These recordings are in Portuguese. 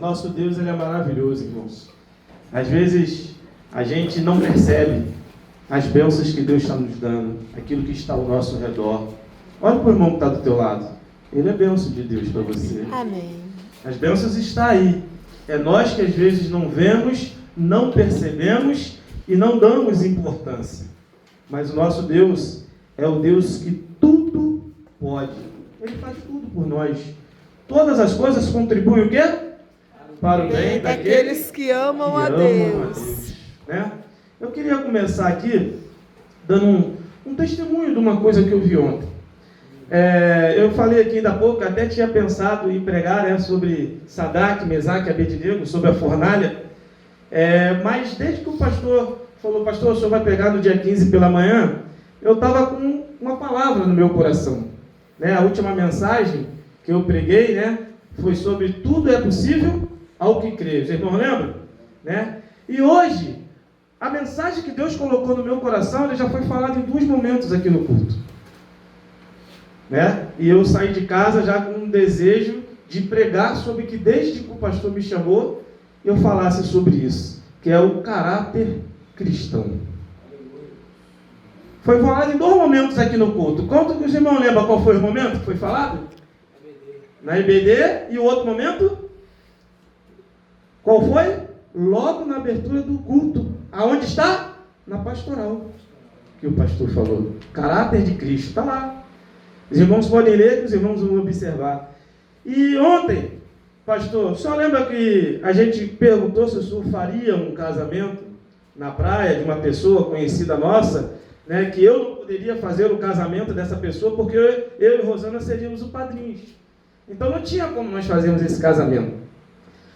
nosso Deus, ele é maravilhoso, irmãos. Às vezes a gente não percebe as bênçãos que Deus está nos dando, aquilo que está ao nosso redor. Olha para o irmão que está do teu lado. Ele é bênção de Deus para você. Amém. As bênçãos estão aí. É nós que às vezes não vemos, não percebemos e não damos importância. Mas o nosso Deus é o Deus que tudo pode. Ele faz tudo por nós. Todas as coisas contribuem o quê? Para o bem daqueles que amam a Deus. Né? Eu queria começar aqui dando um testemunho de uma coisa que eu vi ontem. Eu falei aqui ainda há pouco, até tinha pensado em pregar sobre Sadraque, Mesaque e Abednego, sobre a fornalha. Mas desde que o pastor falou, pastor, o senhor vai pregar no dia 15 pela manhã, eu estava com uma palavra no meu coração. A última mensagem que eu preguei, foi sobre tudo é possível ao que crê. Os irmãos lembram? E hoje, a mensagem que Deus colocou no meu coração, ele já foi falado em 2 momentos aqui no culto. E eu saí de casa já com um desejo de pregar sobre que desde que o pastor me chamou, eu falasse sobre isso, que é o caráter cristão. Foi falado em 2 momentos aqui no culto. Quanto que os irmãos lembram qual foi o momento que foi falado? Na IBD. E o outro momento? Qual foi? Logo na abertura do culto. Aonde está? Na pastoral. Que o pastor falou. Caráter de Cristo. Está lá. Os irmãos podem ler, que os irmãos vão observar. E ontem, pastor, o senhor lembra que a gente perguntou se o senhor faria um casamento na praia de uma pessoa conhecida nossa, que eu não poderia fazer o casamento dessa pessoa porque eu e Rosana seríamos os padrinhos. Então não tinha como nós fazermos esse casamento.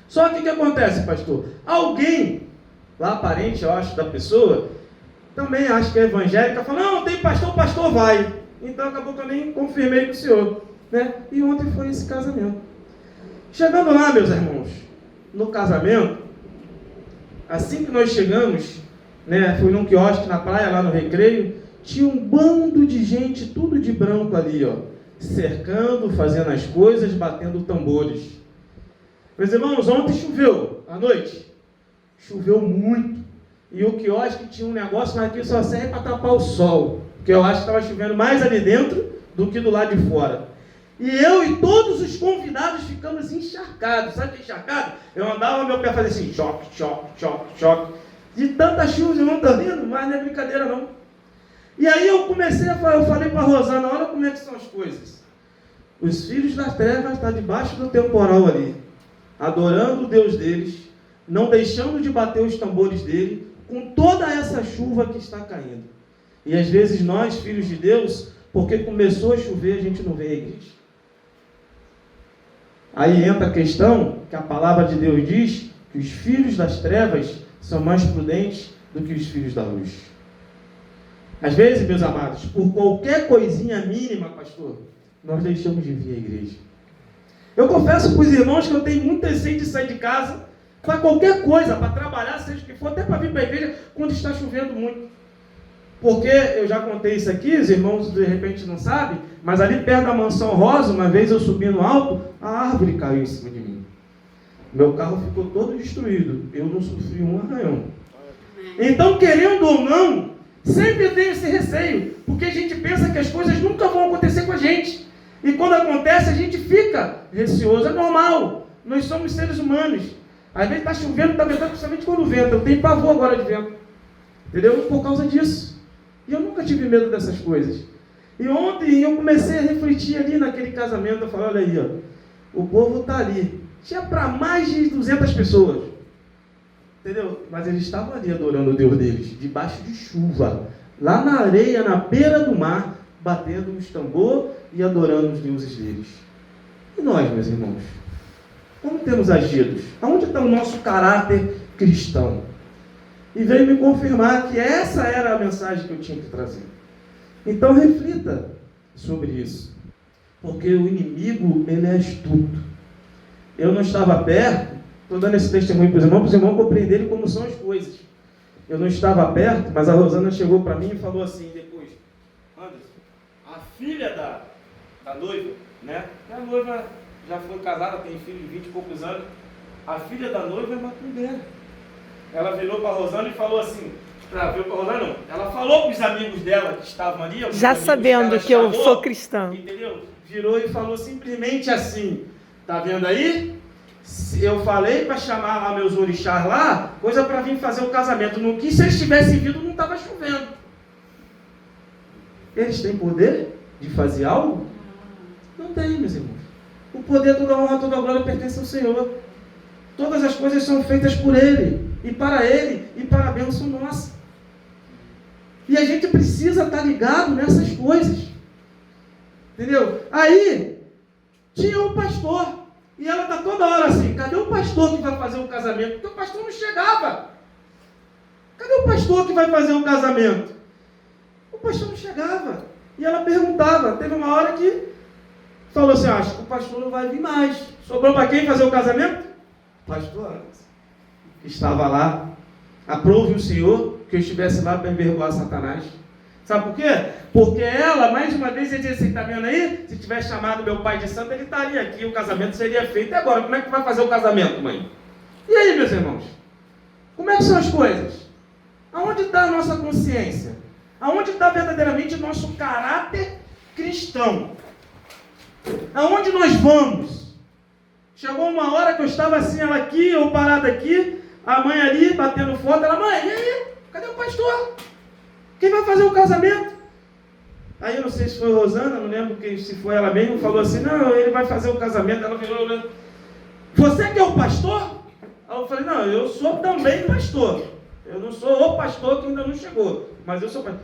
Só que o que acontece, pastor? Alguém, lá parente, eu acho, da pessoa, também acho que é evangélica, fala, não, tem pastor, o pastor vai. Então acabou que eu nem confirmei com o senhor. E ontem foi esse casamento. Chegando lá, meus irmãos, no casamento, assim que nós chegamos, fui num quiosque na praia, lá no Recreio, tinha um bando de gente, tudo de branco ali, cercando, fazendo as coisas, batendo tambores. Meus irmãos, ontem choveu, à noite, choveu muito, e o quiosque tinha um negócio, mas aqui só serve para tapar o sol, porque eu acho que estava chovendo mais ali dentro do que do lado de fora. E eu e todos os convidados ficamos encharcados. Sabe o que é encharcado? Eu andava, meu pé fazia assim, choque, choque, choque, choque. De tanta chuva, eu não estou rindo, mas não é brincadeira não. E aí eu falei para a Rosana, olha como é que são as coisas. Os filhos das trevas estão debaixo do temporal ali, adorando o Deus deles, não deixando de bater os tambores dele, com toda essa chuva que está caindo. E às vezes nós, filhos de Deus, porque começou a chover, a gente não vem à igreja. Aí entra a questão que a palavra de Deus diz que os filhos das trevas são mais prudentes do que os filhos da luz. Às vezes, meus amados, por qualquer coisinha mínima, pastor, nós deixamos de vir à igreja. Eu confesso para os irmãos que eu tenho muito receio de sair de casa para qualquer coisa, para trabalhar, seja o que for, até para vir para a igreja quando está chovendo muito. Porque eu já contei isso aqui, os irmãos de repente não sabem, mas ali perto da mansão Rosa, uma vez eu subi no alto, a árvore caiu em cima de mim. Meu carro ficou todo destruído, eu não sofri um arranhão. Então, querendo ou não, sempre tem esse receio, porque a gente pensa que as coisas nunca vão acontecer com a gente. E quando acontece, a gente fica receoso, é normal, nós somos seres humanos. Às vezes está chovendo, está ventando, principalmente quando venta, eu tenho pavor agora de vento. Entendeu? Por causa disso. E eu nunca tive medo dessas coisas. E ontem eu comecei a refletir ali naquele casamento. Eu falei, olha aí, o povo está ali. Tinha para mais de 200 pessoas. Entendeu? Mas eles estavam ali adorando o Deus deles, debaixo de chuva. Lá na areia, na beira do mar, batendo nos tambor e adorando os deuses deles. E nós, meus irmãos? Como temos agido? Aonde está o nosso caráter cristão? E veio me confirmar que essa era a mensagem que eu tinha que trazer. Então reflita sobre isso. Porque o inimigo, ele é astuto. Eu não estava perto, estou dando esse testemunho para os irmãos compreenderem como são as coisas. Eu não estava perto, mas a Rosana chegou para mim e falou assim depois, Anderson, a filha da noiva, A noiva já foi casada, tem filho de 20 e poucos anos, A filha da noiva é macumbeira. Ela virou para a Rosana e falou assim, ela falou para os amigos dela que estavam ali. Já sabendo que eu sou cristã. Entendeu? Virou e falou simplesmente assim, tá vendo aí? Eu falei para chamar lá meus orixás lá, coisa para vir fazer o casamento. No que se eles tivessem vindo, não estava chovendo. Eles têm poder de fazer algo? Não tem, meus irmãos. O poder, toda a honra, toda a glória pertence ao Senhor. Todas as coisas são feitas por Ele, e para a bênção nossa. E a gente precisa estar ligado nessas coisas. Entendeu? Aí, tinha um pastor. E ela está toda hora assim, cadê o pastor que vai fazer o casamento? Porque o pastor não chegava. Cadê o pastor que vai fazer o casamento? O pastor não chegava. E ela perguntava, teve uma hora que falou assim, acho que o pastor não vai vir mais. Sobrou para quem fazer o casamento? Pastor Anderson. Que estava lá. Aprove o Senhor que eu estivesse lá para envergonhar Satanás. Sabe por quê? Porque ela, mais uma vez, ele disse assim, tá vendo aí? Se tivesse chamado meu pai de santo, ele estaria aqui, o casamento seria feito. E agora, como é que vai fazer o casamento, mãe? E aí, meus irmãos? Como é que são as coisas? Aonde está a nossa consciência? Aonde está verdadeiramente o nosso caráter cristão? Aonde nós vamos? Chegou uma hora que eu estava assim, ela aqui, eu parado aqui, a mãe ali, batendo foto, ela, mãe, e aí? Cadê o pastor? Quem vai fazer o casamento? Aí eu não sei se foi a Rosana, não lembro se foi ela mesmo, falou assim, não, ele vai fazer o casamento. Ela virou olhando, você que é o pastor? Aí eu falei, não, eu sou também pastor. Eu não sou o pastor que ainda não chegou, mas eu sou pastor.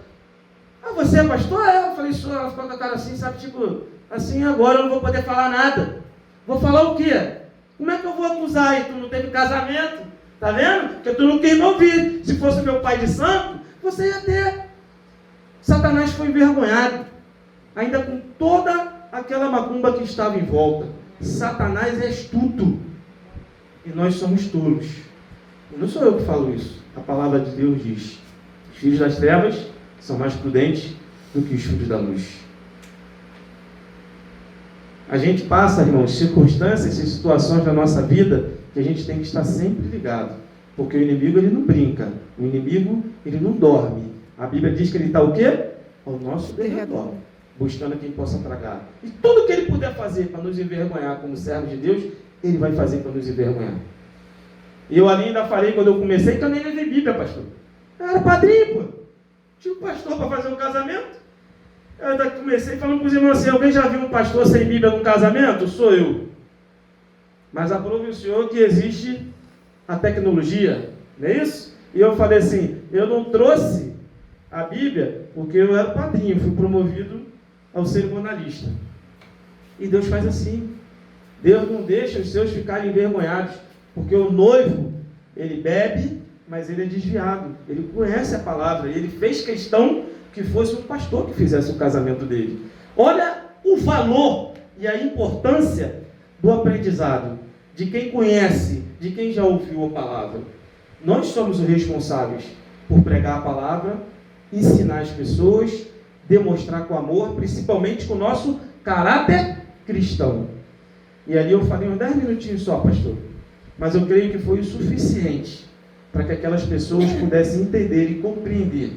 Ah, você é pastor? É, eu falei, sou. Ela ficou com a cara assim, sabe, tipo, assim, agora eu não vou poder falar nada. Vou falar o quê? Como é que eu vou acusar? E tu não teve casamento? Tá vendo? Porque tu não quis me ouvir. Se fosse meu pai de santo, você ia ter. Satanás foi envergonhado, ainda com toda aquela macumba que estava em volta. Satanás é astuto, e nós somos tolos. E não sou eu que falo isso, a palavra de Deus diz, os filhos das trevas são mais prudentes do que os filhos da luz. A gente passa, irmãos, circunstâncias e situações da nossa vida, que a gente tem que estar sempre ligado, porque o inimigo ele não brinca, o inimigo ele não dorme. A Bíblia diz que ele está o quê? Ao nosso derredor, buscando quem possa tragar. E tudo que ele puder fazer para nos envergonhar como servos de Deus, ele vai fazer para nos envergonhar. E eu ali ainda falei, quando eu comecei, que eu nem levei Bíblia, pastor. Eu era padrinho, pô. Tinha um pastor para fazer um casamento. Eu ainda comecei falando para os irmãos assim, alguém já viu um pastor sem Bíblia num casamento? Sou eu. Mas aprove o Senhor que existe a tecnologia, não é isso? E eu falei assim, eu não trouxe a Bíblia, porque eu era padrinho, fui promovido ao cerimonialista. E Deus faz assim. Deus não deixa os seus ficarem envergonhados, porque o noivo, ele bebe, mas ele é desviado. Ele conhece a palavra, ele fez questão que fosse um pastor que fizesse o casamento dele. Olha o valor e a importância do aprendizado, de quem conhece, de quem já ouviu a palavra. Nós somos os responsáveis por pregar a palavra, ensinar as pessoas, demonstrar com amor, principalmente com o nosso caráter cristão. E ali eu falei uns 10 minutinhos só, pastor, mas eu creio que foi o suficiente para que aquelas pessoas pudessem entender e compreender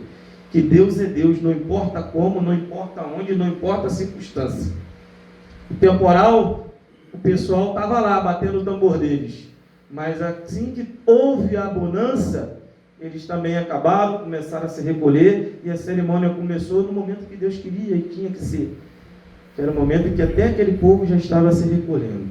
que Deus é Deus, não importa como, não importa onde, não importa a circunstância. O temporal, o pessoal estava lá batendo o tambor deles, mas assim que houve a bonança, eles também acabaram, começaram a se recolher, e a cerimônia começou no momento que Deus queria e tinha que ser. Que era o momento em que até aquele povo já estava se recolhendo.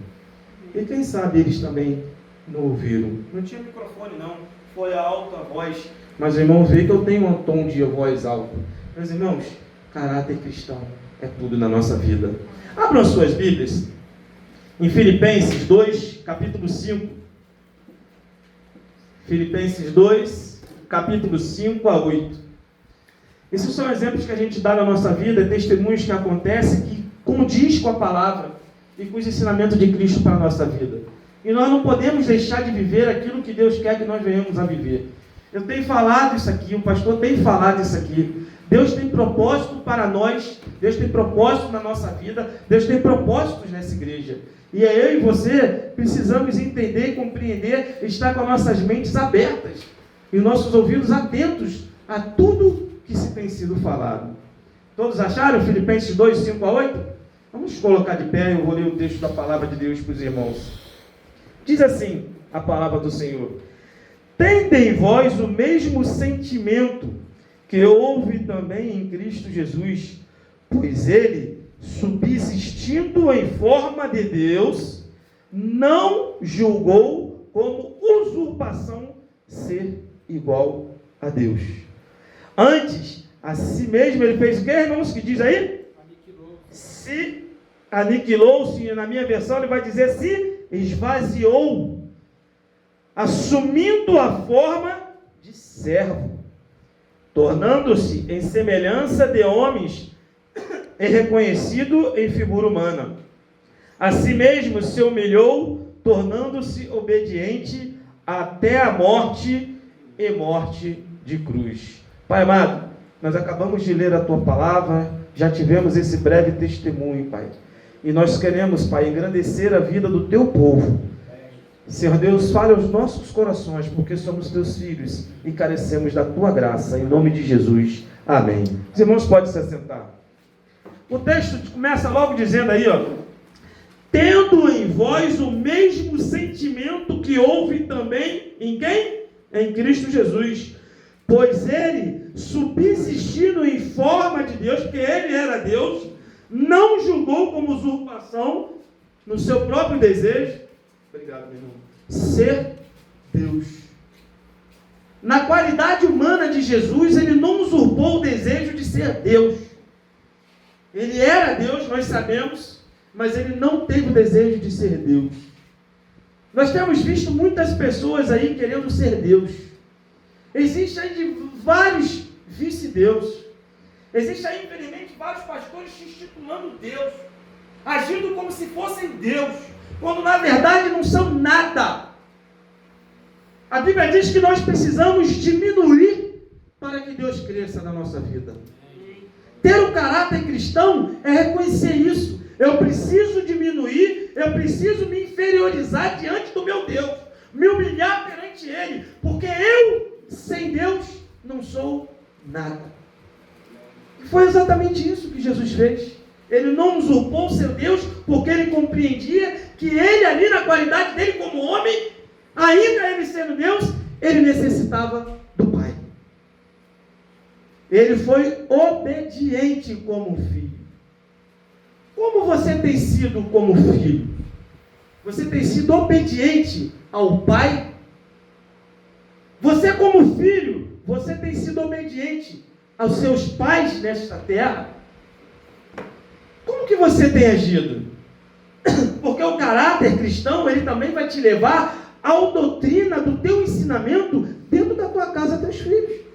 E quem sabe eles também não ouviram. Não tinha microfone não, foi a alta voz. Mas o irmão vê que eu tenho um tom de voz alto. Meus irmãos, caráter cristão é tudo na nossa vida. Abram suas Bíblias. Em Filipenses 2, capítulo 5. Filipenses 2, capítulo 5 a 8. Esses são exemplos que a gente dá na nossa vida, testemunhos que acontecem, que condiz com a palavra e com os ensinamentos de Cristo para a nossa vida. E nós não podemos deixar de viver aquilo que Deus quer que nós venhamos a viver. Eu tenho falado isso aqui, o pastor tem falado isso aqui. Deus tem propósito para nós, Deus tem propósito na nossa vida, Deus tem propósitos nessa igreja. E eu e você precisamos entender e compreender, estar com as nossas mentes abertas e nossos ouvidos atentos a tudo que se tem sido falado. Todos acharam Filipenses 2, 5 a 8? Vamos colocar de pé, eu vou ler o texto da palavra de Deus para os irmãos. Diz assim a palavra do Senhor: tende em vós o mesmo sentimento que houve também em Cristo Jesus, pois ele, subsistindo em forma de Deus, não julgou como usurpação ser igual a Deus. Antes, a si mesmo ele fez o que, irmãos? Que diz aí? Aniquilou-se, na minha versão ele vai dizer se esvaziou, assumindo a forma de servo, tornando-se em semelhança de homens e reconhecido em figura humana. A si mesmo se humilhou, tornando-se obediente até a morte e morte de cruz. Pai amado, nós acabamos de ler a Tua palavra, já tivemos esse breve testemunho, Pai. E nós queremos, Pai, engrandecer a vida do Teu povo. Senhor Deus, fale aos nossos corações, porque somos Teus filhos e carecemos da Tua graça, em nome de Jesus. Amém. Os irmãos podem se assentar. O texto começa logo dizendo aí, ó: tendo em vós o mesmo sentimento que houve também em quem? Em Cristo Jesus. Pois ele, subsistindo em forma de Deus, porque ele era Deus, não julgou como usurpação no seu próprio desejo, obrigado, meu irmão, ser Deus. Na qualidade humana de Jesus, ele não usurpou o desejo de ser Deus. Ele era Deus, nós sabemos, mas ele não teve o desejo de ser Deus. Nós temos visto muitas pessoas aí querendo ser Deus. Existem aí vários vice-deus. Existem aí, infelizmente, vários pastores se institulando Deus, agindo como se fossem Deus, quando na verdade não são nada. A Bíblia diz que nós precisamos diminuir para que Deus cresça na nossa vida. Ter o caráter cristão é reconhecer isso. Eu preciso diminuir, eu preciso me inferiorizar diante do meu Deus, me humilhar perante Ele, porque eu, sem Deus, não sou nada. Foi exatamente isso que Jesus fez. Ele não usurpou ser Deus, porque ele compreendia que ele ali, na qualidade dele como homem, ainda ele sendo Deus, ele necessitava do Pai. Ele foi obediente como filho. Como você tem sido como filho? Você tem sido obediente ao Pai? Você como filho, você tem sido obediente aos seus pais nesta terra? Como que você tem agido? Porque o caráter cristão, ele também vai te levar à doutrina do teu ensinamento dentro da tua casa, teus filhos.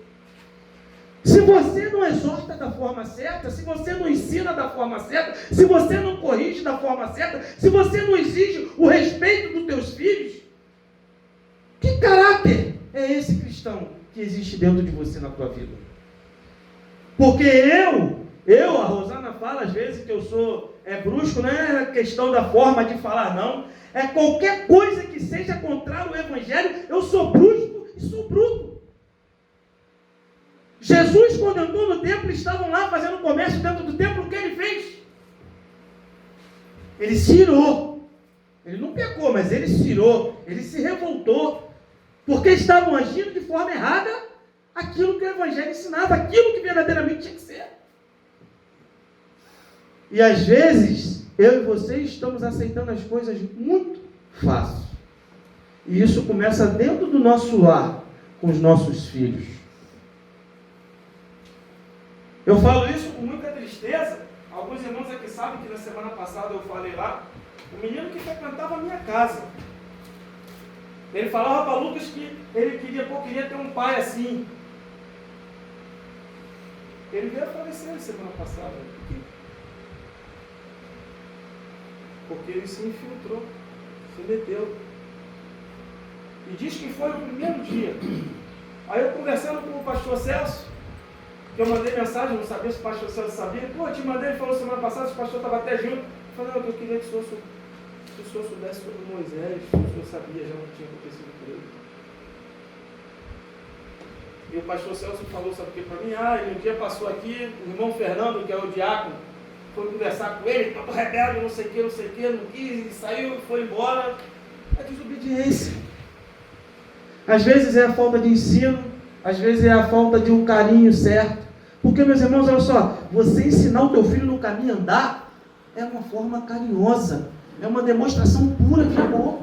Se você não exorta da forma certa, se você não ensina da forma certa, se você não corrige da forma certa, se você não exige o respeito dos teus filhos, que caráter é esse cristão que existe dentro de você na tua vida? Porque a Rosana fala às vezes que eu sou brusco, não é questão da forma de falar, não. É qualquer coisa que seja contrário ao Evangelho, eu sou brusco e sou bruto. Jesus, quando entrou no templo, estavam lá fazendo comércio dentro do templo, o que ele fez? Ele se irou. Ele não pecou, mas ele se irou, ele se revoltou, porque estavam agindo de forma errada aquilo que o Evangelho ensinava, aquilo que verdadeiramente tinha que ser. E às vezes, eu e você estamos aceitando as coisas muito fácil. E isso começa dentro do nosso lar, com os nossos filhos. Eu falo isso com muita tristeza. Alguns irmãos aqui sabem que na semana passada eu falei lá, o menino que frequentava a minha casa. Ele falava para Lucas que ele queria ter um pai assim. Ele veio a falecer na semana passada. Porque ele se infiltrou, se meteu. E diz que foi o primeiro dia. Aí eu conversando com o pastor Celso, que eu mandei mensagem, não sabia se o pastor Celso sabia. Pô, eu te mandei, ele falou semana passada, se o pastor estava até junto. Eu falei, não, eu queria que o senhor Se o senhor soubesse sobre Moisés, o senhor sabia já o que tinha acontecido com ele. E o pastor Celso falou, sabe o que para mim? Ele um dia passou aqui, o irmão Fernando, que é o diácono, foi conversar com ele, todo rebelde, não sei o que, não quis, e saiu e foi embora. É desobediência. Às vezes é a falta de ensino, às vezes é a falta de um carinho certo. Porque, meus irmãos, olha só, você ensinar o teu filho no caminho a andar é uma forma carinhosa, é uma demonstração pura de amor.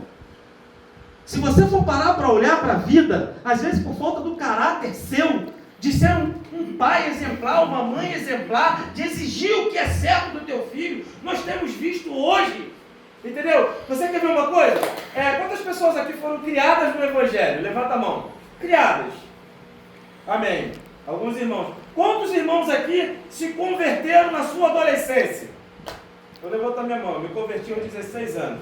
Se você for parar para olhar para a vida, às vezes por falta do caráter seu, de ser um pai exemplar, uma mãe exemplar, de exigir o que é certo do teu filho, nós temos visto hoje, entendeu? Você quer ver uma coisa? Quantas pessoas aqui foram criadas no Evangelho? Levanta a mão. Criadas. Amém. Alguns irmãos. Quantos irmãos aqui se converteram na sua adolescência? Eu levanto a minha mão, eu me converti aos 16 anos.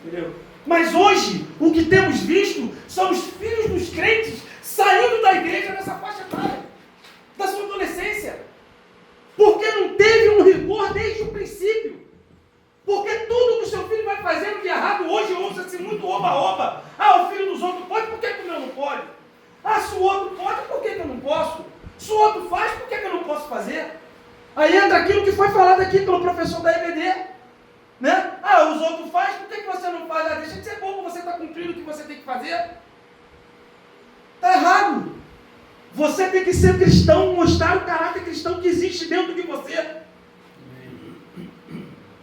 Entendeu? Mas hoje, o que temos visto são os filhos dos crentes saindo da igreja nessa faixa etária, da sua adolescência. Porque não teve um rigor desde o princípio. Porque tudo que o seu filho vai fazendo de errado hoje ouça-se muito oba-oba. O filho dos outros pode, por que o meu não pode? Se o outro pode, por que eu não posso? Se o outro faz, por que eu não posso fazer? Aí entra aquilo que foi falado aqui pelo professor da EBD. Né? Os outros fazem, por que você não faz? Deixa de ser bobo, você está cumprindo o que você tem que fazer. Está errado. Você tem que ser cristão, mostrar o caráter cristão que existe dentro de você.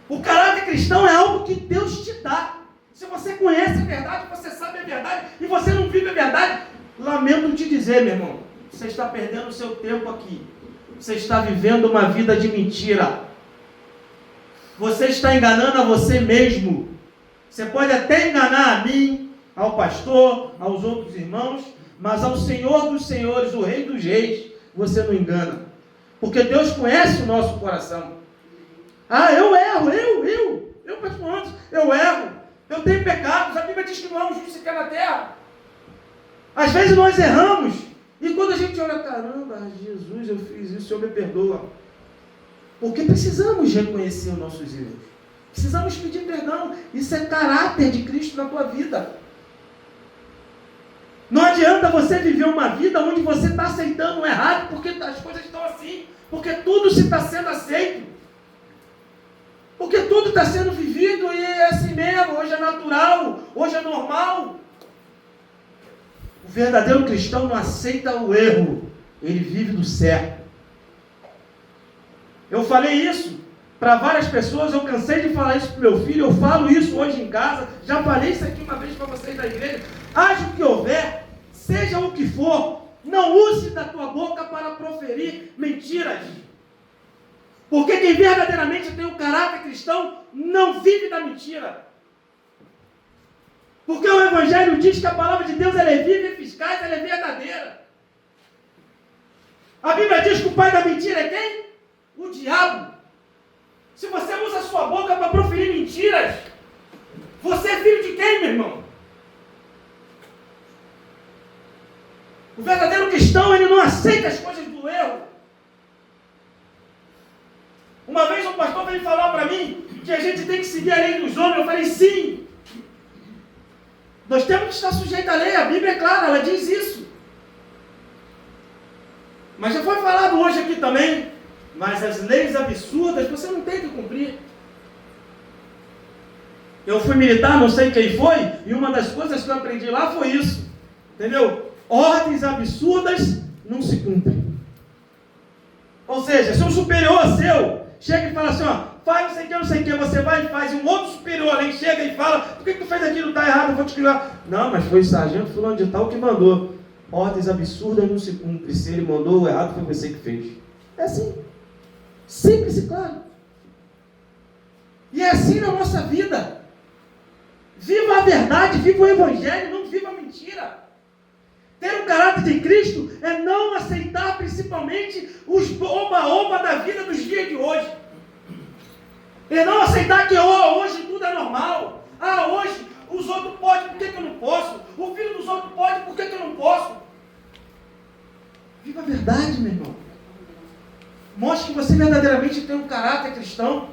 O caráter cristão é algo que Deus te dá. Se você conhece a verdade, você sabe a verdade, e você não vive a verdade, lamento te dizer, meu irmão, você está perdendo o seu tempo aqui. Você está vivendo uma vida de mentira. Você está enganando a você mesmo. Você pode até enganar a mim, ao pastor, aos outros irmãos, mas ao Senhor dos senhores, o Rei dos reis, você não engana. Porque Deus conhece o nosso coração. Eu erro, pastor Anderson, eu erro. Eu tenho pecados, a Bíblia diz que não há um justo sequer na terra. Às vezes nós erramos. E quando a gente olha, caramba, Jesus, eu fiz isso, o Senhor me perdoa. Porque precisamos reconhecer os nossos erros. Precisamos pedir perdão. Isso é caráter de Cristo na tua vida. Não adianta você viver uma vida onde você está aceitando o errado, porque as coisas estão assim. Porque tudo se está sendo aceito. Porque tudo está sendo vivido e é assim mesmo. Hoje é natural, hoje é normal. O verdadeiro cristão não aceita o erro. Ele vive do certo. Eu falei isso para várias pessoas, eu cansei de falar isso para o meu filho, eu falo isso hoje em casa, já falei isso aqui uma vez para vocês da igreja. Haja o que houver, seja o que for, não use da tua boca para proferir mentiras. Porque quem verdadeiramente tem um caráter cristão não vive da mentira. Porque o Evangelho diz que a palavra de Deus ela é viva e eficaz, ela é verdadeira. A Bíblia diz que o pai da mentira é quem? O diabo. Se você usa a sua boca para proferir mentiras, você é filho de quem, meu irmão? O verdadeiro cristão, ele não aceita as coisas do erro. Uma vez um pastor veio falar para mim que a gente tem que seguir a lei dos homens. Eu falei, sim. Nós temos que estar sujeitos à lei, a Bíblia é clara, ela diz isso. Mas já foi falado hoje aqui também, mas as leis absurdas você não tem que cumprir. Eu fui militar, não sei quem foi, e uma das coisas que eu aprendi lá foi isso. Entendeu? Ordens absurdas não se cumprem. Ou seja, se um superior seu chega e fala assim, faz não sei o que, você vai e faz, e um outro superior ali chega e fala, por que tu fez aquilo, está errado, eu vou te criar. Não, mas foi o sargento fulano de tal que mandou. Ordens absurdas não se cumprem, se ele mandou o errado, foi você que fez. É assim. Simples e claro. E é assim na nossa vida. Viva a verdade, viva o Evangelho, não viva a mentira. Ter o caráter de Cristo é não aceitar principalmente os oba-oba da vida dos dias de hoje. É não aceitar que hoje tudo é normal. Hoje os outros podem, por que eu não posso? O filho dos outros pode, por que eu não posso? Viva a verdade, meu irmão. Mostre que você verdadeiramente tem um caráter cristão.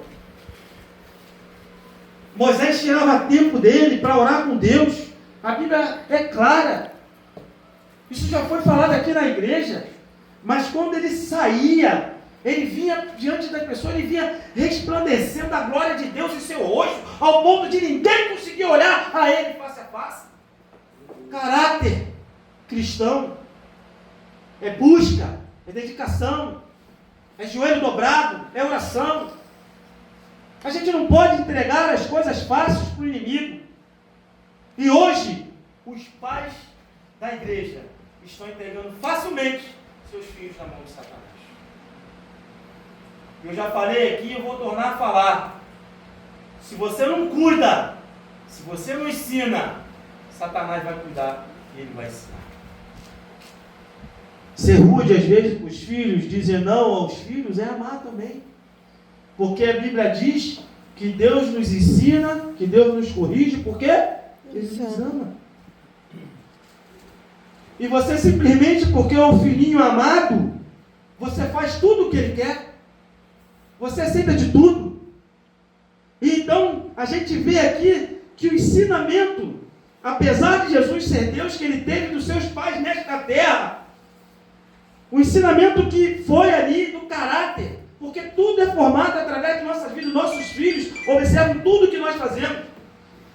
Moisés tirava tempo dele para orar com Deus. A Bíblia é clara. Isso já foi falado aqui na igreja. Mas quando ele saía, ele vinha diante da pessoa, ele vinha resplandecendo a glória de Deus em seu rosto, ao ponto de ninguém conseguir olhar a ele face a face. Caráter cristão é busca, é dedicação, é joelho dobrado, é oração. A gente não pode entregar as coisas fáceis para o inimigo. E hoje, os pais da igreja estão entregando facilmente seus filhos na mão de Satanás. Eu já falei aqui e eu vou tornar a falar. Se você não cuida, se você não ensina, Satanás vai cuidar e ele vai ensinar. Ser rude às vezes com os filhos, dizer não aos filhos, é amar também. Porque a Bíblia diz que Deus nos ensina, que Deus nos corrige, porque Ele nos ama. E você simplesmente, porque é o filhinho amado, você faz tudo o que Ele quer. Você aceita de tudo. E então, a gente vê aqui que o ensinamento, apesar de Jesus ser Deus, que Ele teve dos seus pais nesta terra, o ensinamento que foi ali do caráter, porque tudo é formado através de nossas vidas, nossos filhos observam tudo que nós fazemos.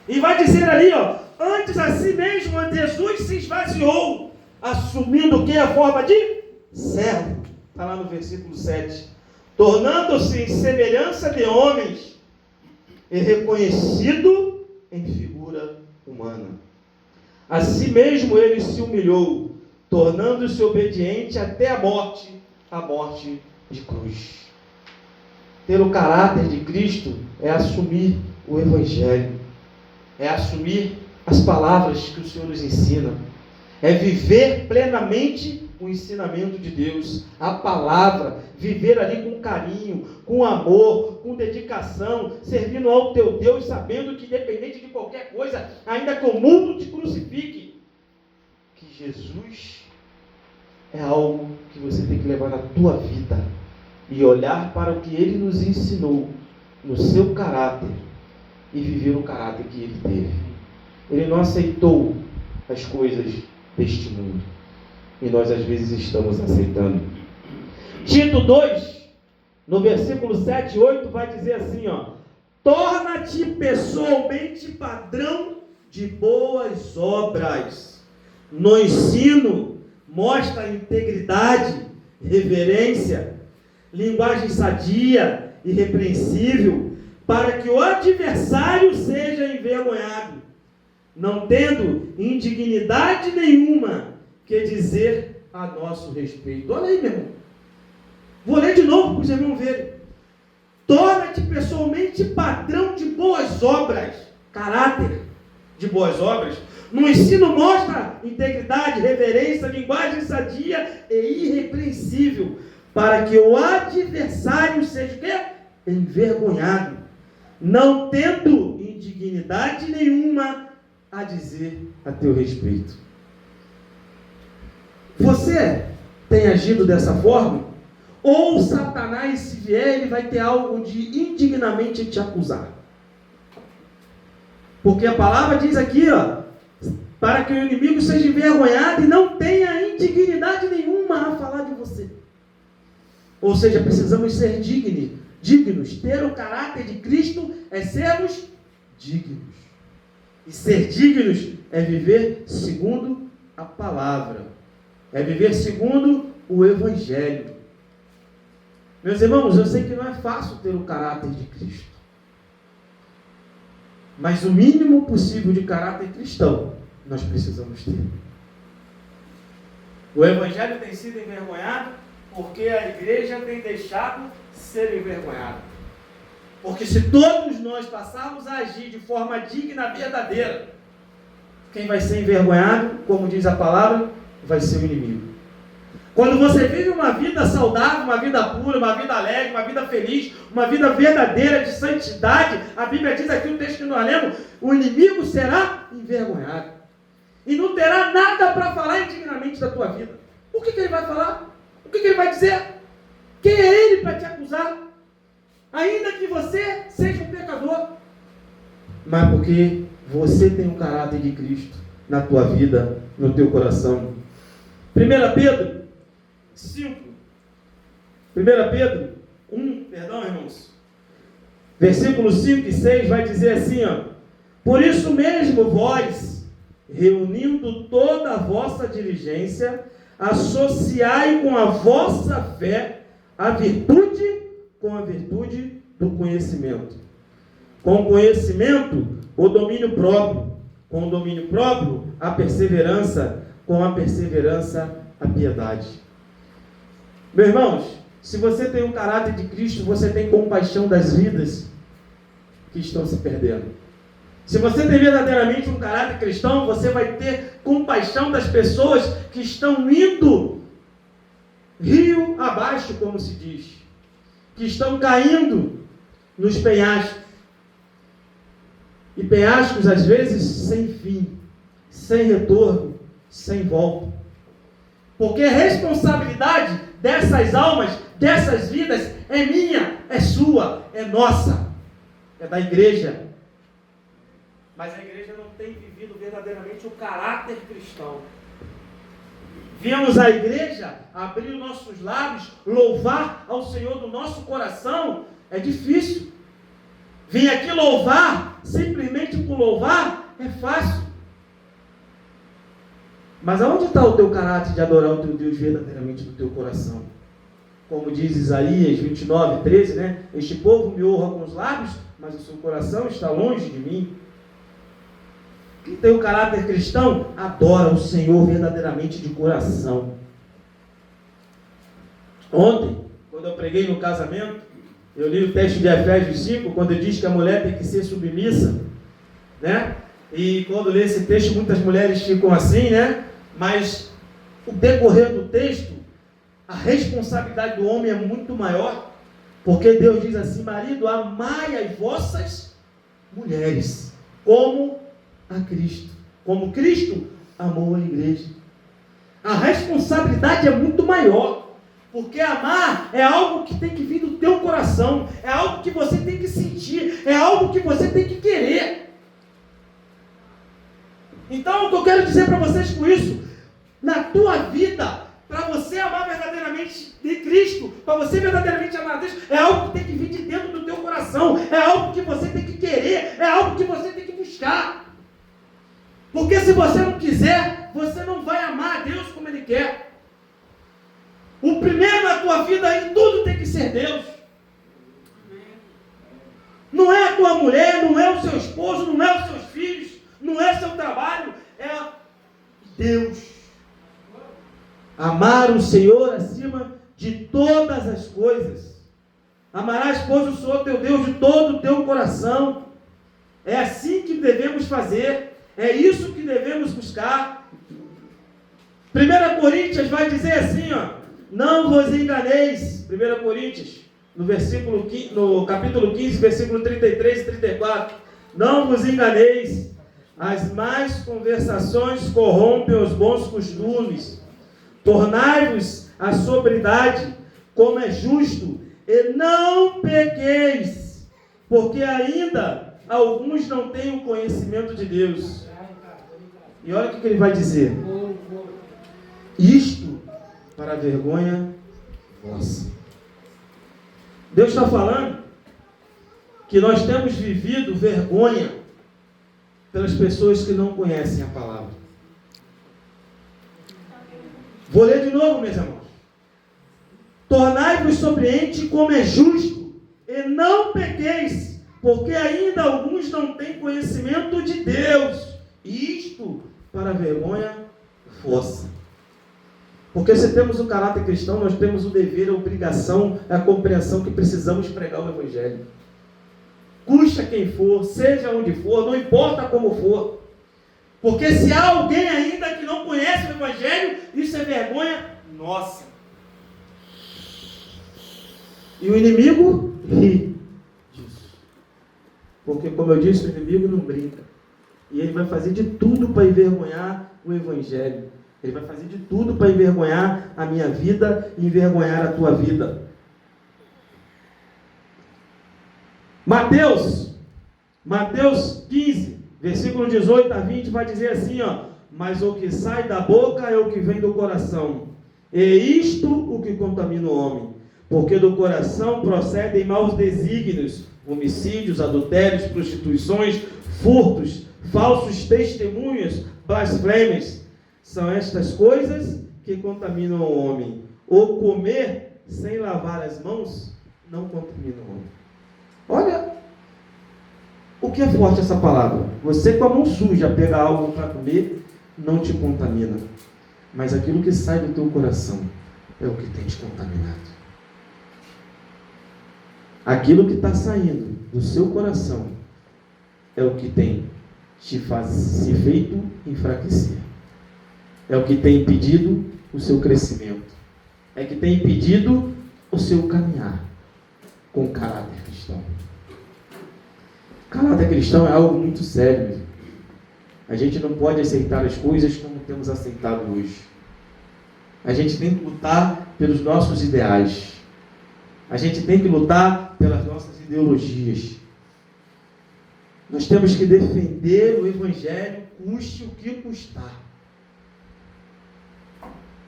E vai dizer ali, ó, antes a si mesmo, Jesus se esvaziou, assumindo o que? A forma de servo. Está lá no versículo 7. Tornando-se em semelhança de homens e reconhecido em figura humana. A si mesmo ele se humilhou, tornando-se obediente até a morte de cruz. Ter o caráter de Cristo é assumir o Evangelho, é assumir as palavras que o Senhor nos ensina, é viver plenamente o ensinamento de Deus, a palavra, viver ali com carinho, com amor, com dedicação, servindo ao teu Deus, sabendo que independente de qualquer coisa, ainda que o mundo te crucifique, que Jesus é algo que você tem que levar na tua vida e olhar para o que Ele nos ensinou no seu caráter e viver o caráter que Ele teve. Ele não aceitou as coisas deste mundo e nós às vezes estamos aceitando. Tito 2, no versículo 7 e 8 vai dizer assim, ó: torna-te pessoalmente padrão de boas obras. No ensino, mostra integridade, reverência, linguagem sadia e irrepreensível, para que o adversário seja envergonhado, não tendo indignidade nenhuma que dizer a nosso respeito. Olha aí, meu irmão. Vou ler de novo para os irmãos verem. Torna-te pessoalmente padrão de boas obras, caráter de boas obras. No ensino mostra integridade, reverência, linguagem sadia e irrepreensível, para que o adversário seja o quê? Envergonhado, não tendo indignidade nenhuma a dizer a teu respeito. Você tem agido dessa forma? Ou Satanás, se vier, ele vai ter algo de indignamente te acusar? Porque a palavra diz aqui, ó, para que o inimigo seja envergonhado e não tenha indignidade nenhuma a falar de você. Ou seja, precisamos ser dignos. Ter o caráter de Cristo é sermos dignos. E ser dignos é viver segundo a palavra. É viver segundo o Evangelho. Meus irmãos, eu sei que não é fácil ter o caráter de Cristo. Mas o mínimo possível de caráter cristão nós precisamos ter. O Evangelho tem sido envergonhado porque a igreja tem deixado ser envergonhada. Porque se todos nós passarmos a agir de forma digna, verdadeira, quem vai ser envergonhado, como diz a palavra, vai ser o inimigo. Quando você vive uma vida saudável, uma vida pura, uma vida alegre, uma vida feliz, uma vida verdadeira de santidade, a Bíblia diz aqui no texto que nós lemos, o inimigo será envergonhado. E não terá nada para falar indignamente da tua vida. O que ele vai falar? O que ele vai dizer? Quem é ele para te acusar? Ainda que você seja um pecador. mas porque você tem o caráter de Cristo na tua vida, no teu coração. 1 Pedro 5. 1 Pedro 1, perdão, irmãos. Versículos 5 e 6 vai dizer assim, ó: por isso mesmo vós, reunindo toda a vossa diligência, associai com a vossa fé a virtude com a virtude do conhecimento. Com o conhecimento, o domínio próprio. Com o domínio próprio, a perseverança. Com a perseverança, a piedade. Meus irmãos, se você tem o caráter de Cristo, você tem compaixão das vidas que estão se perdendo. Se você tem verdadeiramente um caráter cristão, você vai ter compaixão das pessoas que estão indo rio abaixo, como se diz, que estão caindo nos penhascos. E penhascos, às vezes, sem fim, sem retorno, sem volta. Porque a responsabilidade dessas almas, dessas vidas, é minha, é sua, é nossa, é da igreja. Mas a igreja não tem vivido verdadeiramente o caráter cristão. Viemos à igreja abrir os nossos lábios, louvar ao Senhor do nosso coração, é difícil. Vir aqui louvar, simplesmente por louvar, é fácil. Mas aonde está o teu caráter de adorar o teu Deus verdadeiramente no teu coração? Como diz Isaías 29, 13, né? Este povo me honra com os lábios, mas o seu coração está longe de mim. Quem tem o caráter cristão, adora o Senhor verdadeiramente de coração. Ontem, quando eu preguei no casamento, eu li o texto de Efésios 5, quando diz que a mulher tem que ser submissa, né? E quando lê esse texto, muitas mulheres ficam assim, né? Mas o decorrer do texto, a responsabilidade do homem é muito maior, porque Deus diz assim: marido, amai as vossas mulheres, como a Cristo. Como Cristo amou a igreja. A responsabilidade é muito maior. Porque amar é algo que tem que vir do teu coração. É algo que você tem que sentir. É algo que você tem que querer. Então, o que eu quero dizer para vocês com isso, na tua vida, para você amar verdadeiramente de Cristo, para você verdadeiramente amar a Deus, é algo que tem que vir de dentro do teu coração. É algo que você tem que querer. É algo que você tem que buscar. Porque se você não quiser, você não vai amar a Deus como Ele quer. O primeiro na tua vida, em tudo tem que ser Deus. Não é a tua mulher, não é o seu esposo, não é os seus filhos, não é seu trabalho, é Deus. Amar o Senhor acima de todas as coisas. Amarás, pois, o Senhor teu Deus de todo o teu coração. É assim que devemos fazer. É isso que devemos buscar. 1 Coríntios vai dizer assim, ó: não vos enganeis. 1 Coríntios, no capítulo 15, versículo 33 e 34. Não vos enganeis. As más conversações corrompem os bons costumes. Tornai-vos a sobriedade, como é justo, e não pequeis, porque ainda alguns não têm o conhecimento de Deus. E olha o que ele vai dizer: isto para a vergonha vossa. Deus está falando que nós temos vivido vergonha pelas pessoas que não conhecem a palavra. Vou ler de novo, meus irmãos. Tornai-vos sobriente como é justo, e não pequeis, porque ainda alguns não têm conhecimento de Deus. Isto para a vergonha vossa. Porque se temos o caráter cristão, nós temos o dever, a obrigação, a compreensão que precisamos pregar o Evangelho. Custa quem for, seja onde for, não importa como for. Porque se há alguém ainda que não conhece o Evangelho, isso é vergonha nossa. E o inimigo ri disso. Porque, como eu disse, o inimigo não brinca. E ele vai fazer de tudo para envergonhar o Evangelho. Ele vai fazer de tudo para envergonhar a minha vida e envergonhar a tua vida. Mateus Mateus 15, versículo 18 a 20, vai dizer assim, ó: mas o que sai da boca é o que vem do coração, e isto o que contamina o homem, porque do coração procedem maus desígnios, homicídios, adultérios, prostituições, furtos, falsos testemunhos, blasfêmias. São estas coisas que contaminam o homem. O comer sem lavar as mãos não contamina o homem. Olha o que é forte essa palavra. Você com a mão suja pega algo para comer, não te contamina. Mas aquilo que sai do teu coração é o que tem te contaminado. Aquilo que está saindo do seu coração é o que tem te feito enfraquecer. É o que tem impedido o seu crescimento. É o que tem impedido o seu caminhar com caráter cristão. Caráter cristão é algo muito sério, mesmo. A gente não pode aceitar as coisas como temos aceitado hoje. A gente tem que lutar pelos nossos ideais. A gente tem que lutar pelas nossas ideologias. Nós temos que defender o Evangelho, custe o que custar.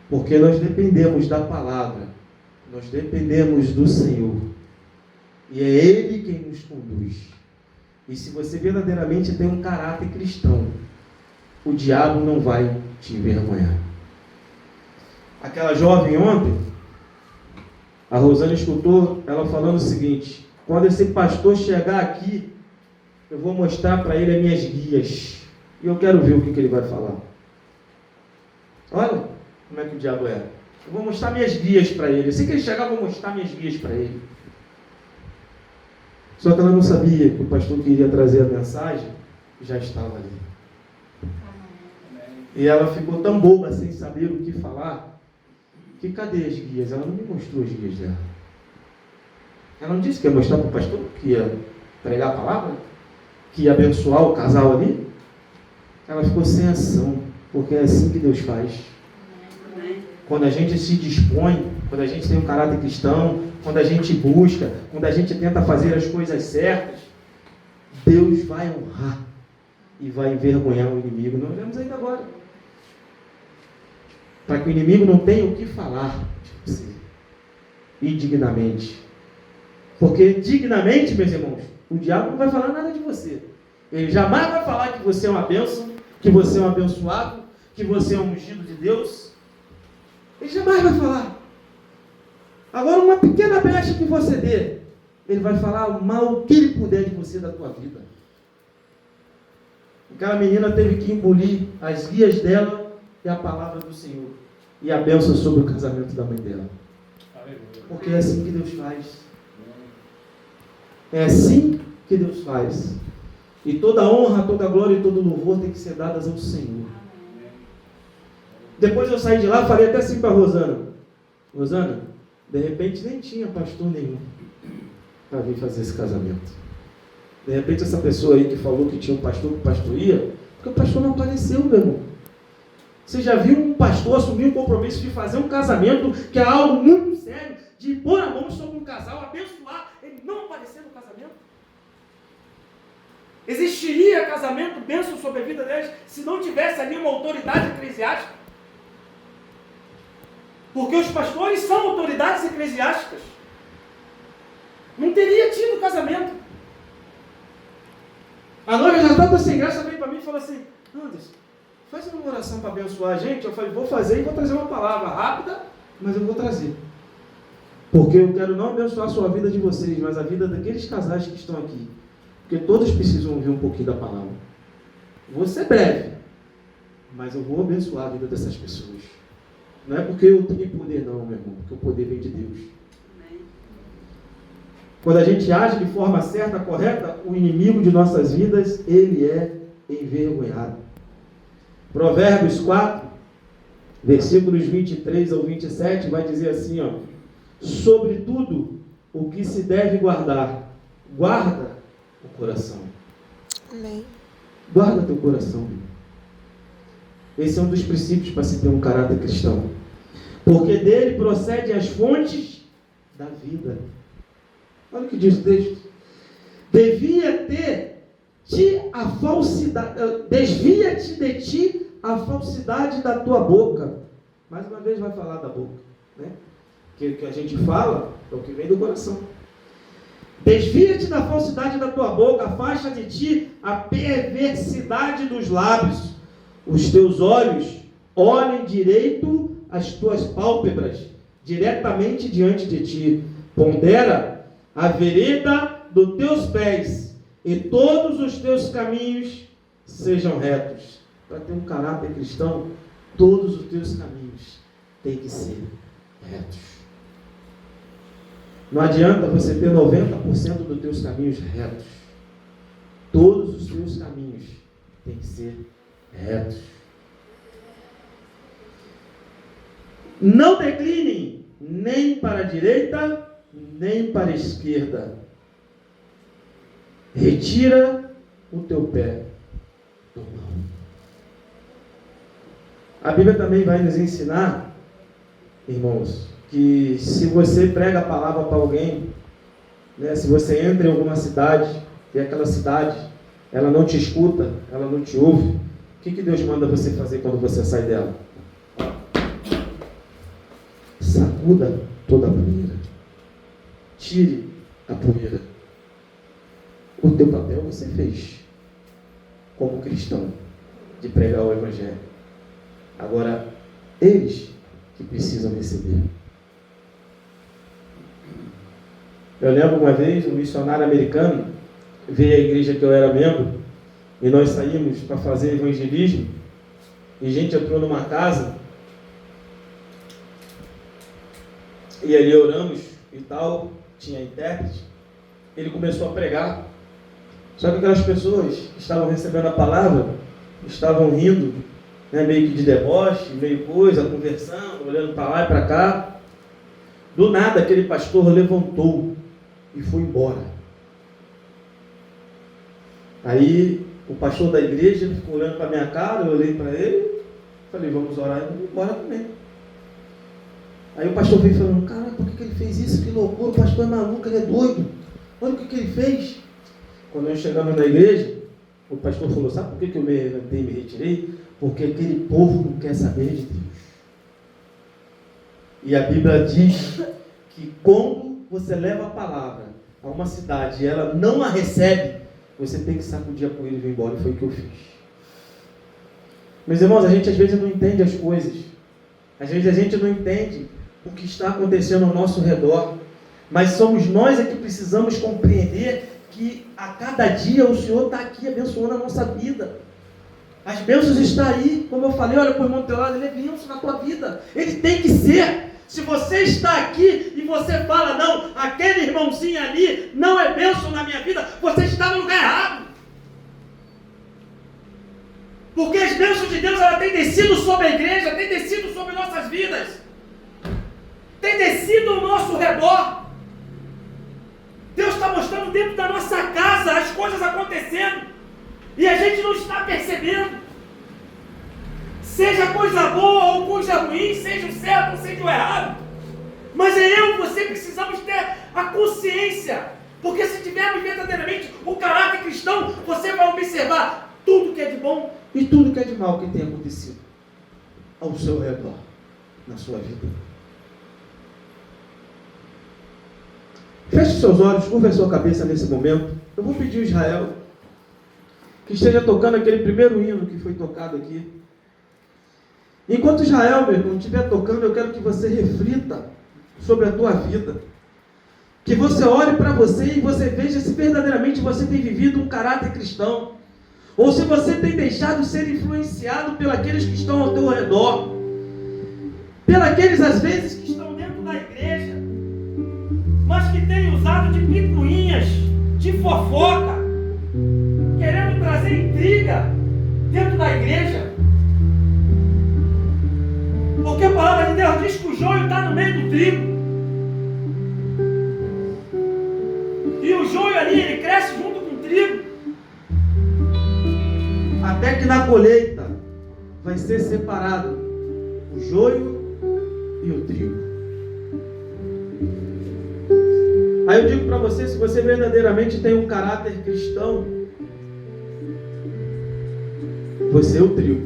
Porque nós dependemos da palavra. Nós dependemos do Senhor. E é Ele quem nos conduz. E se você verdadeiramente tem um caráter cristão, o diabo não vai te envergonhar. Aquela jovem ontem, a Rosana escutou ela falando o seguinte: quando esse pastor chegar aqui, eu vou mostrar para ele as minhas guias. E eu quero ver o que ele vai falar. Olha como é que o diabo é. Eu vou mostrar minhas guias para ele. Assim que ele chegar, eu vou mostrar minhas guias para ele. Só que ela não sabia que o pastor que iria trazer a mensagem já estava ali. E ela ficou tão boba sem saber o que falar, que cadê as guias? Ela não me mostrou as guias dela. Ela não disse que ia mostrar para o pastor, que ia pregar a palavra, que ia abençoar o casal ali. Ela ficou sem ação, porque é assim que Deus faz. Quando a gente se dispõe, quando a gente tem um caráter cristão, quando a gente busca, quando a gente tenta fazer as coisas certas, Deus vai honrar e vai envergonhar o inimigo. Nós vemos ainda agora. Para que o inimigo não tenha o que falar de você, indignamente. Porque dignamente, meus irmãos, o diabo não vai falar nada de você. Ele jamais vai falar que você é uma bênção, que você é um abençoado, que você é um ungido de Deus. Ele jamais vai falar. Agora, uma pequena brecha que você dê, ele vai falar o mal que ele puder de você, da tua vida. Aquela menina teve que engolir as guias dela e a palavra do Senhor. E a bênção sobre o casamento da mãe dela. Porque é assim que Deus faz. É assim que Deus faz. E toda honra, toda glória e todo louvor tem que ser dadas ao Senhor. Depois eu saí de lá, falei até assim para a Rosana: Rosana, de repente nem tinha pastor nenhum para vir fazer esse casamento. De repente essa pessoa aí que falou que tinha um pastor que pastoria, porque o pastor não apareceu, meu irmão. Você já viu um pastor assumir um compromisso de fazer um casamento, que é algo muito sério, de pôr a mão sobre um casal, abençoar, ele não aparecer no casamento? Existiria casamento, bênção sobre a vida deles, se não tivesse ali uma autoridade eclesiástica? Porque os pastores são autoridades eclesiásticas. Não teria tido casamento. A noiva já estava sem graça, veio para mim e falou assim: Anderson, faz uma oração para abençoar a gente. Eu falei: vou fazer e vou trazer uma palavra rápida, mas eu vou trazer. Porque eu quero não abençoar a sua vida de vocês, mas a vida daqueles casais que estão aqui. Porque todos precisam ouvir um pouquinho da palavra. Vou ser breve, mas eu vou abençoar a vida dessas pessoas. Não é porque eu tenho poder não, meu irmão, porque o poder vem de Deus. Quando a gente age de forma certa, correta, o inimigo de nossas vidas, ele é envergonhado. Provérbios 4, versículos 23 ao 27, vai dizer assim, ó: sobretudo o que se deve guardar, guarda o coração. Amém. Guarda teu coração. Esse é um dos princípios para se ter um caráter cristão. Porque dele procedem as fontes da vida. Olha o que diz o texto. Devia ter a falsidade, desvia-te de ti a falsidade da tua boca. Mais uma vez vai falar da boca, né? Que a gente fala é o que vem do coração. Desvia-te da falsidade da tua boca, afasta de ti a perversidade dos lábios. Os teus olhos olhem direito as tuas pálpebras, diretamente diante de ti. Pondera a vereda dos teus pés, e todos os teus caminhos sejam retos. Para ter um caráter cristão, todos os teus caminhos têm que ser retos. Não adianta você ter 90% dos teus caminhos retos. Todos os teus caminhos têm que ser retos. Não decline nem para a direita, nem para a esquerda. Retira o teu pé do mal. A Bíblia também vai nos ensinar, irmãos, que se você prega a palavra para alguém, né, se você entra em alguma cidade e aquela cidade, ela não te escuta, ela não te ouve, o que Deus manda você fazer quando você sai dela? Sacuda toda a poeira. Tire a poeira. O teu papel você fez, como cristão, de pregar o Evangelho. Agora, eles que precisam receber. Eu lembro uma vez, um missionário americano veio à igreja que eu era membro, e nós saímos para fazer evangelismo, e a gente entrou numa casa, e ali oramos e tal, tinha intérprete. Ele começou a pregar, só que aquelas pessoas que estavam recebendo a palavra estavam rindo, né, meio que de deboche, meio coisa, conversando, olhando para lá e para cá. Do nada aquele pastor levantou e foi embora. Aí o pastor da igreja ficou olhando para a minha cara, eu olhei para ele, falei, vamos orar e vamos embora também. Aí o pastor veio falando, caraca, por que ele fez isso? Que loucura, o pastor é maluco, ele é doido. Olha o que ele fez. Quando nós chegamos na igreja, o pastor falou, sabe por que eu me levantei e me retirei? Porque aquele povo não quer saber de Deus. E a Bíblia diz que quando você leva a palavra a uma cidade e ela não a recebe, você tem que sacudir a poeira e vir embora. E foi o que eu fiz. Meus irmãos, a gente às vezes não entende as coisas. Às vezes a gente não entende o que está acontecendo ao nosso redor. Mas somos nós que precisamos compreender que a cada dia o Senhor está aqui abençoando a nossa vida. As bênçãos estão aí, como eu falei, olha para o irmão do teu lado, ele é bênção na tua vida. Ele tem que ser. Se você está aqui e você fala, não, aquele irmãozinho ali não é bênção na minha vida, você está no lugar errado. Porque as bênçãos de Deus, ela tem descido sobre a igreja, tem descido sobre nossas vidas. Tem descido ao nosso redor. Deus está mostrando dentro da nossa casa as coisas acontecendo. E a gente não está percebendo. Seja coisa boa ou coisa ruim, seja o certo ou seja o errado. Mas eu e você precisamos ter a consciência. Porque se tivermos verdadeiramente o caráter cristão, você vai observar tudo que é de bom e tudo que é de mal que tem acontecido ao seu redor, na sua vida. Feche seus olhos, curva a sua cabeça nesse momento. Eu vou pedir a Israel que esteja tocando aquele primeiro hino que foi tocado aqui. Enquanto Israel, meu irmão, estiver tocando, eu quero que você reflita sobre a tua vida. Que você olhe para você e você veja se verdadeiramente você tem vivido um caráter cristão. Ou se você tem deixado ser influenciado pelos que estão ao teu redor. Pelos às vezes, que estão dentro da igreja, mas que têm usado de picuinhas, de fofoca, querendo trazer intriga dentro da igreja. Porque a palavra de Deus diz que o joio está no meio do trigo. E o joio ali, ele cresce junto com o trigo. Até que na colheita vai ser separado o joio e o trigo. Aí eu digo para você, se você verdadeiramente tem um caráter cristão, você é o trigo.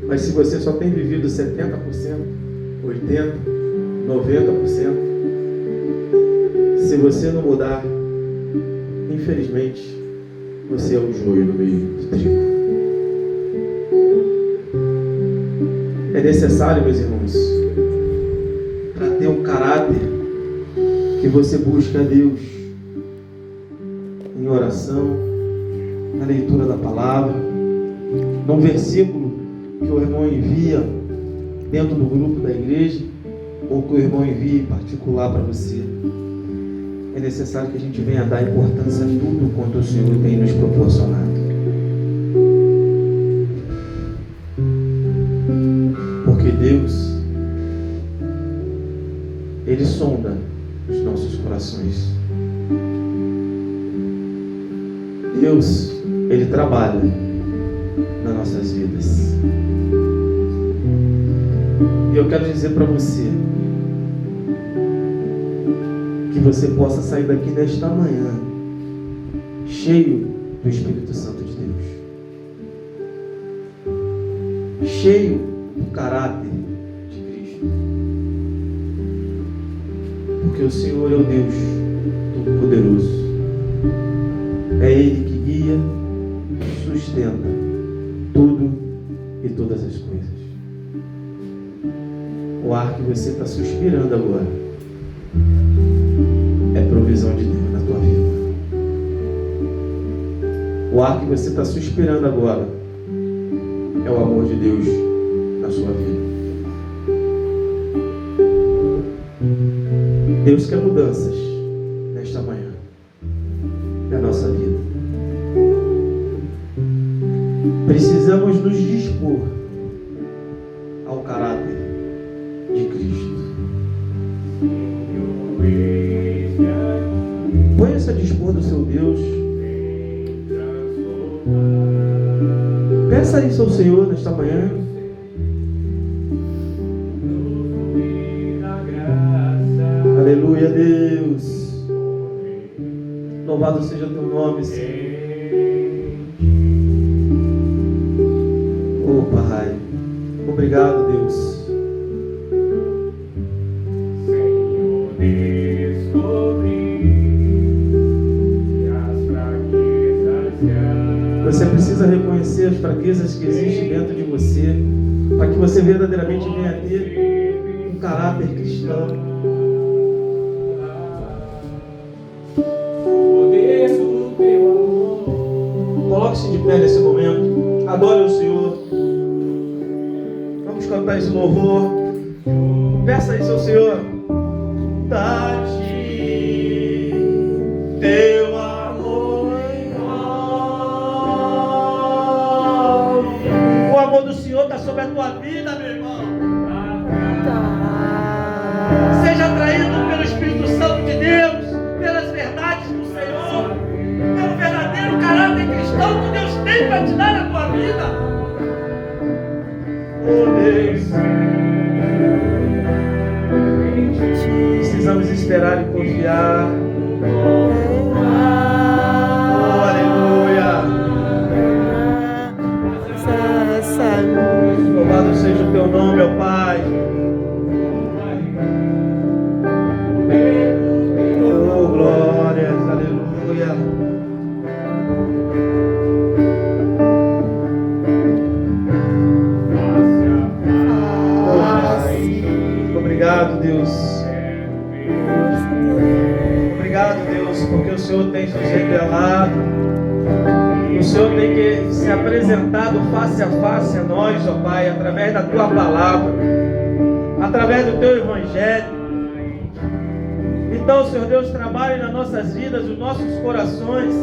Mas se você só tem vivido 70%, 80%, 90%, se você não mudar, infelizmente, você é o joio no meio do trigo. É necessário, meus irmãos, para ter um caráter, que você busque a Deus em oração, na leitura da palavra, num versículo que o irmão envia dentro do grupo da igreja, ou que o irmão envia em particular para você. É necessário que a gente venha dar importância a tudo quanto o Senhor tem nos proporcionado. Porque Deus, Ele sonda os nossos corações. Deus, Ele trabalha nas nossas vidas. E eu quero dizer para você que você possa sair daqui nesta manhã cheio do Espírito Santo de Deus, cheio do caráter de Cristo, porque o Senhor é o Deus Todo-Poderoso. É Ele que guia e sustenta tudo e todas as coisas. O ar que você está suspirando agora é provisão de Deus na tua vida. O ar que você está suspirando agora é o amor de Deus na sua vida. Deus quer mudanças nesta manhã na nossa vida. Precisamos nos dispor ao caráter de Cristo. Ponha-se a dispor do seu Deus. Peça isso ao Senhor nesta manhã. Aleluia, Deus. Louvado seja o teu nome, Senhor. Oh, Pai. Obrigado, Deus. Você precisa reconhecer as fraquezas que existem dentro de você, para que você verdadeiramente venha a ter um caráter cristão. Coloque-se de pé nesse momento. Adore o Senhor. Vamos cantar esse louvor. Peça isso ao Senhor. Dá-te teu amor em nós. O amor do Senhor está sobre a tua vida, meu irmão. Seja atraído pelo Espírito Santo de Deus, pelas verdades do Senhor, pelo verdadeiro caráter cristão que Deus tem para te dar na tua vida. Oh Deus, precisamos esperar e confiar. Oh, aleluia. Louvado seja o teu nome, ó Pai. Oh, glórias, aleluia. Obrigado, Deus. Obrigado, Deus, porque o Senhor tem se revelado. O Senhor tem que se apresentado face a face a nós, ó Pai, através da Tua palavra, através do Teu Evangelho. Então, Senhor Deus, trabalhe nas nossas vidas, nos nossos corações.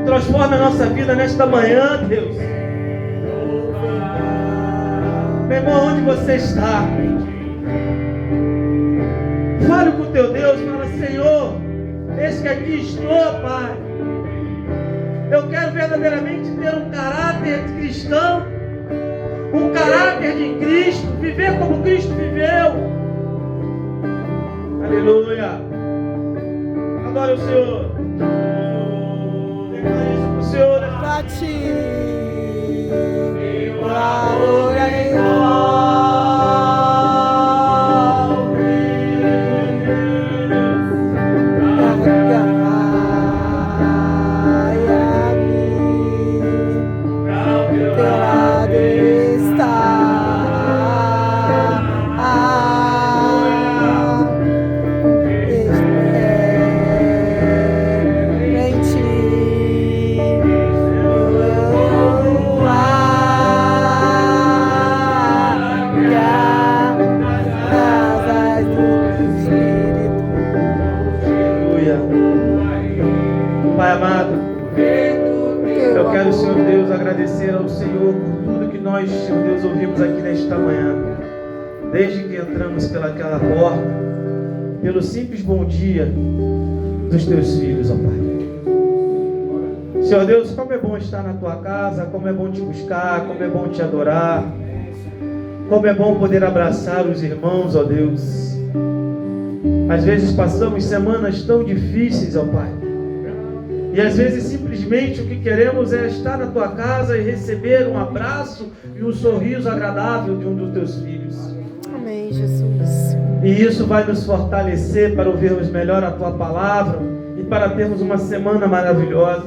Transforma a nossa vida nesta manhã, Deus. Meu irmão, onde você está? Fale com o teu Deus, fala: Senhor, eis que aqui estou, Pai. Eu quero verdadeiramente ter um caráter cristão, um caráter de Cristo, viver como Cristo viveu. Aleluia. Adore o Senhor. Declare isso para o Senhor. Pra ti. Glória Pai amado, eu quero, Senhor Deus, agradecer ao Senhor por tudo que nós, Senhor Deus, ouvimos aqui nesta manhã. Desde que entramos pelaquela porta, pelo simples bom dia dos teus filhos, ó Pai. Senhor Deus, como é bom estar na tua casa, como é bom te buscar, como é bom te adorar, como é bom poder abraçar os irmãos, ó Deus. Às vezes passamos semanas tão difíceis, ó Pai. E às vezes simplesmente o que queremos é estar na tua casa e receber um abraço e um sorriso agradável de um dos teus filhos. Amém, Jesus. E isso vai nos fortalecer para ouvirmos melhor a tua palavra e para termos uma semana maravilhosa.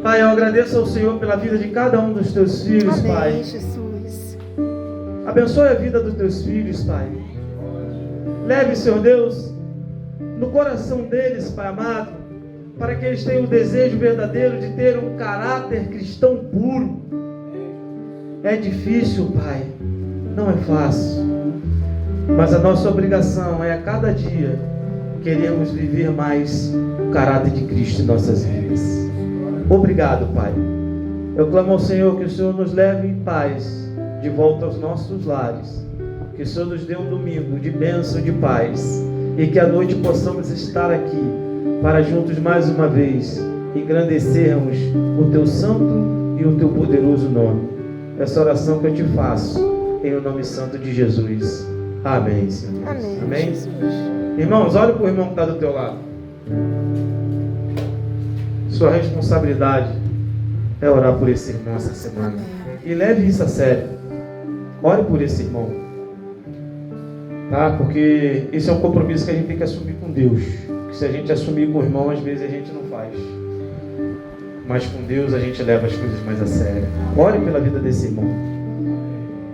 Pai, eu agradeço ao Senhor pela vida de cada um dos teus filhos, Amém, Pai. Jesus. Abençoe a vida dos teus filhos, Pai. Leve, Senhor Deus, no coração deles, Pai amado, para que eles tenham o desejo verdadeiro de ter um caráter cristão puro. É difícil, Pai, não é fácil, mas a nossa obrigação é a cada dia queremos viver mais o caráter de Cristo em nossas vidas. Obrigado, Pai. Eu clamo ao Senhor que o Senhor nos leve em paz de volta aos nossos lares, que o Senhor nos dê um domingo de bênção, de paz, e que à noite possamos estar aqui para juntos mais uma vez engrandecermos o teu santo e o teu poderoso nome. Essa oração que eu te faço em o nome santo de Jesus. Amém, Senhor. Amém. Amém? Jesus. Irmãos, olha para o irmão que está do teu lado. Sua responsabilidade é orar por esse irmão essa semana. Amém. E leve isso a sério. Ore por esse irmão. Tá? Porque esse é um compromisso que a gente tem que assumir com Deus. Que se a gente assumir com o irmão, às vezes a gente não faz. Mas com Deus a gente leva as coisas mais a sério. Ore pela vida desse irmão.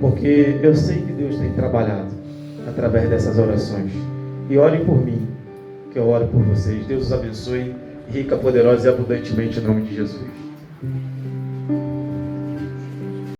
Porque eu sei que Deus tem trabalhado através dessas orações. E orem por mim, que eu oro por vocês. Deus os abençoe, rica, poderosa e abundantemente em nome de Jesus.